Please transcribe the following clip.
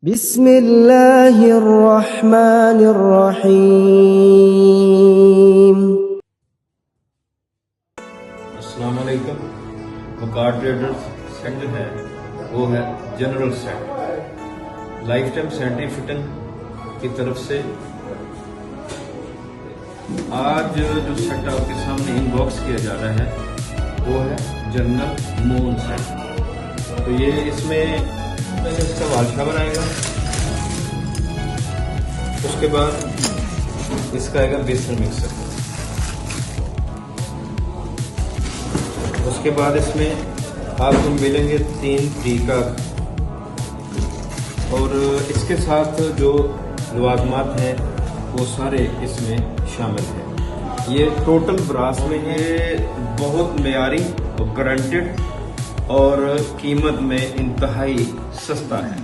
बिस्मिल्लाहिर्रहमानिर्रहीम। अस्सलाम वालेकुम। वकार ट्रेडर्स सेट जो है वो है general set, lifetime sanitary fitting की तरफ से। आज जो सेट आपके सामने इनबॉक्स किया जा रहा है वो है जनरल मून सेट। तो ये इसमें पहले इसका वालशावर आएगा, उसके बाद इसका आएगा बेसन मिक्सर, उसके बाद इसमें आपको मिलेंगे 3 टीका और इसके साथ जो लवाजमात हैं वो सारे इसमें शामिल हैं। ये टोटल ब्रास में ये बहुत मेयारी और गारंटेड और कीमत में इंतहाई सस्ता है।